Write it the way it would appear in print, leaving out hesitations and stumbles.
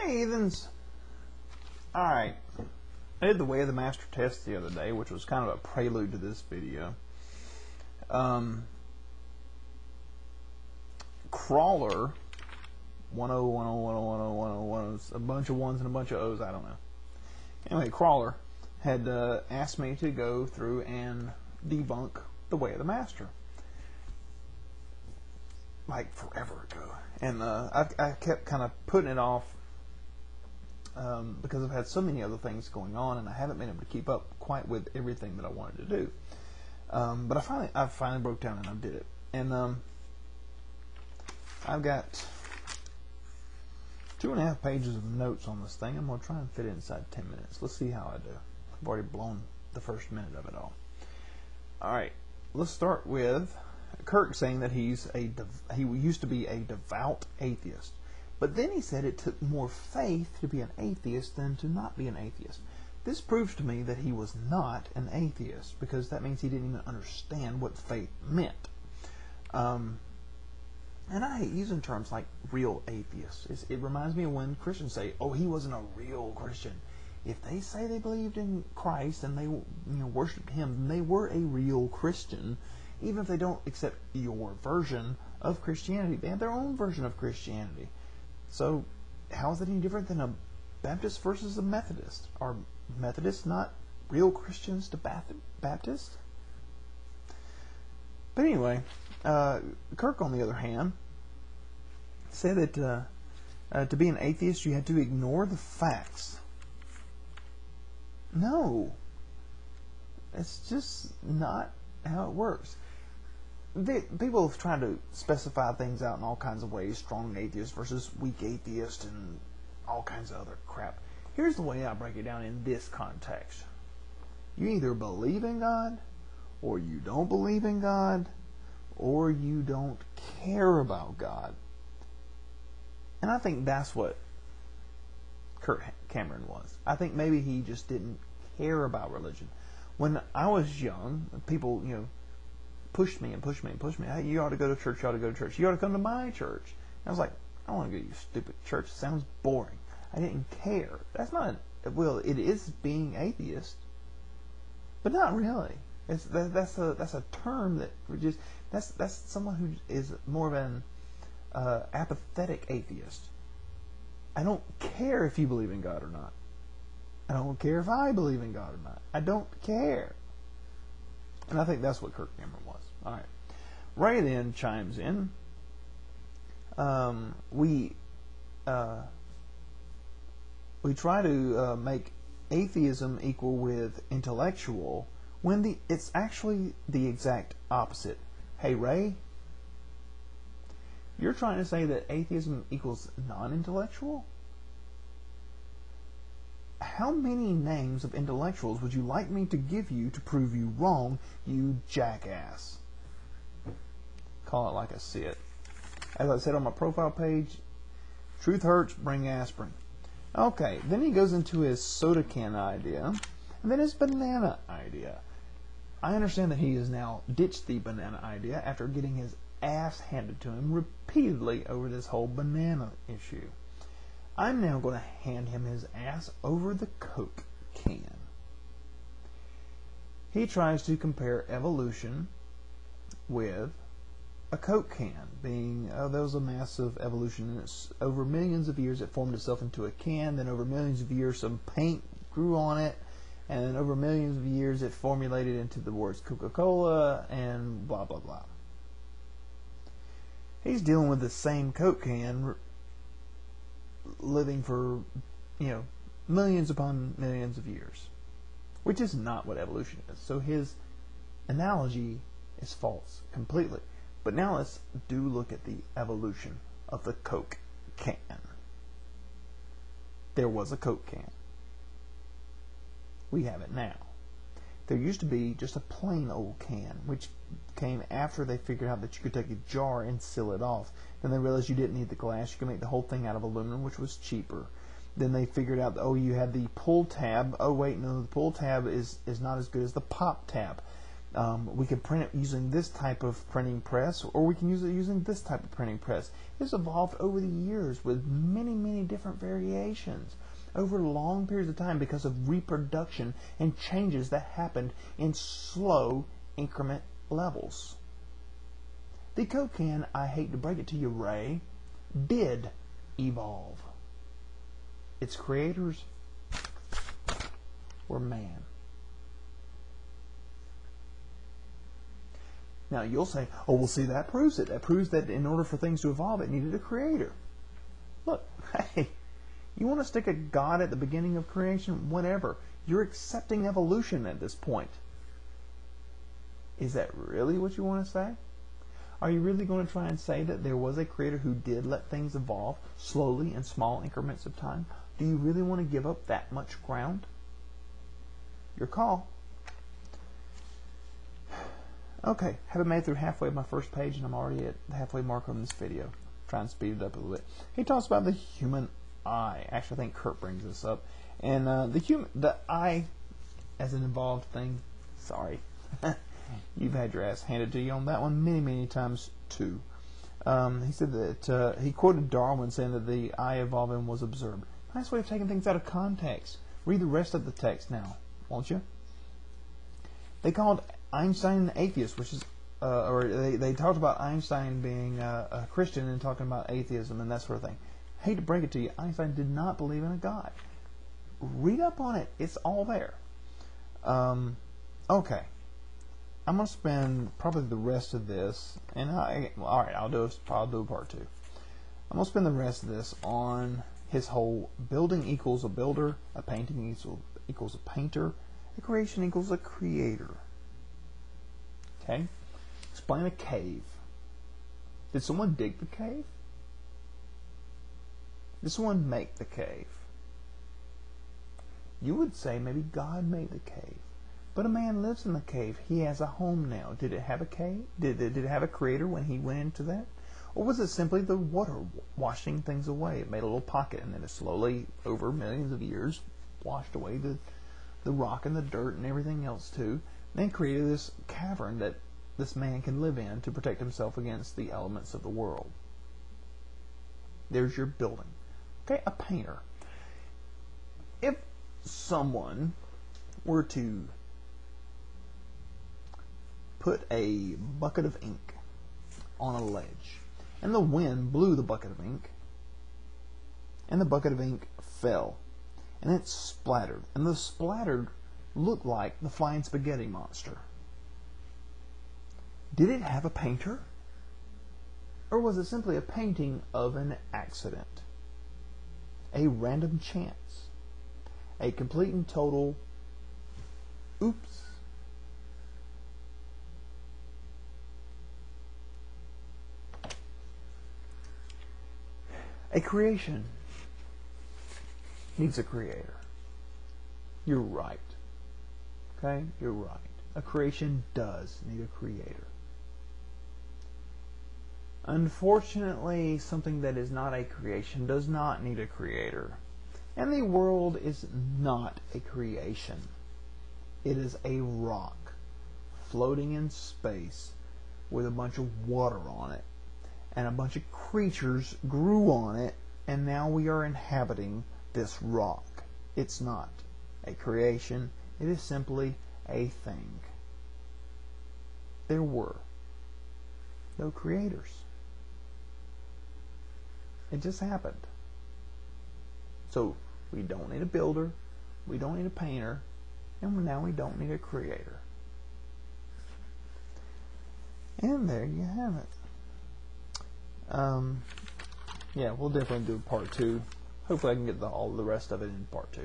Hi, heathens. Alright, I did the Way of the Master test the other day, which was kind of a prelude to this video. Crawler, 10, a bunch of ones and a bunch of O's, I don't know. Anyway, Crawler had asked me to go through and debunk the Way of the Master. Like forever ago. And I kept kind of putting it off because I've had so many other things going on, and I haven't been able to keep up quite with everything that I wanted to do. But I finally broke down and I did it. And I've got 2.5 pages of notes on this thing. I'm going to try and fit it inside 10 minutes. Let's see how I do. I've already blown the first minute of it all. Alright, let's start with Kirk saying that he used to be a devout atheist. But then he said it took more faith to be an atheist than to not be an atheist. This proves to me that he was not an atheist, because that means he didn't even understand what faith meant. And I hate using terms like real atheists. It reminds me of when Christians say, oh, he wasn't a real Christian. If they say they believed in Christ and they worshipped him, then they were a real Christian, even if they don't accept your version of Christianity. They have their own version of Christianity. So how is it any different than a Baptist versus a Methodist? Are Methodists not real Christians to Baptists? But anyway, Kirk, on the other hand, said that to be an atheist you had to ignore the facts. No. It's just not how it works. People have tried to specify things out in all kinds of ways, strong atheist versus weak atheist and all kinds of other crap. Here's the way I break it down in this context. You either believe in God, or you don't believe in God, or you don't care about God. And I think that's what Kirk Cameron was. I think maybe he just didn't care about religion. When I was young, people, pushed me and pushed me and pushed me. Hey, you ought to go to church, you ought to go to church. You ought to come to my church. And I was like, I don't want to go to your stupid church. It sounds boring. I didn't care. That's not, well, it is being atheist, but not really. That's a term that just, that's someone who is more of an apathetic atheist. I don't care if you believe in God or not. I don't care if I believe in God or not. I don't care. And I think that's what Kirk Cameron was. All right. Ray then chimes in. We try to make atheism equal with intellectual when it's actually the exact opposite. Hey, Ray, you're trying to say that atheism equals non-intellectual? How many names of intellectuals would you like me to give you to prove you wrong, you jackass? Call it like I see it. As I said on my profile page, truth hurts, bring aspirin. Okay, then he goes into his soda can idea, and then his banana idea. I understand that he has now ditched the banana idea after getting his ass handed to him repeatedly over this whole banana issue. I'm now going to hand him his ass over the Coke can. He tries to compare evolution with a Coke can, being there was a massive evolution, and it's over millions of years it formed itself into a can, then over millions of years some paint grew on it, and then over millions of years it formulated into the words Coca-Cola and blah blah blah. He's dealing with the same Coke can living for millions upon millions of years, which is not what evolution is. So his analogy is false completely. But now let's look at the evolution of the Coke can. There was a Coke can. We have it now. There used to be just a plain old can, which came after they figured out that you could take a jar and seal it off. Then they realized you didn't need the glass. You could make the whole thing out of aluminum, which was cheaper. Then they figured out, you had the pull tab. Oh, wait, no, the pull tab is not as good as the pop tab. We could print it using this type of printing press, or we can use it using this type of printing press. It's evolved over the years with many, many different variations over long periods of time because of reproduction and changes that happened in slow increment levels. The Coke can, I hate to break it to you, Ray, did evolve. Its creators were man. Now you'll say, oh, well, see, that proves it. That proves that in order for things to evolve, it needed a creator. Look, hey, you want to stick a God at the beginning of creation? Whatever. You're accepting evolution at this point. Is that really what you want to say? Are you really going to try and say that there was a creator who did let things evolve slowly in small increments of time? Do you really want to give up that much ground? Your call. Okay, haven't made it through halfway of my first page, and I'm already at the halfway mark on this video. Try and speed it up a little bit. He talks about the human eye. Actually, I think Kirk brings this up. And the eye as an involved thing. Sorry. You've had your ass handed to you on that one many, many times too. He said that he quoted Darwin saying that the eye evolving was observed. Nice way of taking things out of context. Read the rest of the text now, won't you? They called Einstein an atheist, which is, or they talked about Einstein being a Christian and talking about atheism and that sort of thing. I hate to break it to you, Einstein did not believe in a God. Read up on it. It's all there. Okay. I'm going to spend probably the rest of this, and all right, I'll do part 2. I'm going to spend the rest of this on his whole building equals a builder, a painting equals a painter, a creation equals a creator. Okay? Explain a cave. Did someone dig the cave? Did someone make the cave? You would say maybe God made the cave. But a man lives in the cave. He has a home now. Did it have a cave? Did it have a creator when he went into that? Or was it simply the water washing things away? It made a little pocket, and then it slowly, over millions of years, washed away the rock and the dirt and everything else too. And then created this cavern that this man can live in to protect himself against the elements of the world. There's your building. Okay, a painter. If someone were to put a bucket of ink on a ledge, and the wind blew the bucket of ink, and the bucket of ink fell, and it splattered, and the splattered looked like the flying spaghetti monster. Did it have a painter? Or was it simply a painting of an accident? A random chance? A complete and total oops? A creation needs a creator. You're right. Okay? You're right. A creation does need a creator. Unfortunately, something that is not a creation does not need a creator. And the world is not a creation. It is a rock floating in space with a bunch of water on it. And a bunch of creatures grew on it, and now we are inhabiting this rock. It's not a creation. It is simply a thing. There were no creators. It just happened. So we don't need a builder, we don't need a painter, and now we don't need a creator. And there you have it. Yeah, we'll definitely do part 2. Hopefully I can get all the rest of it in part 2.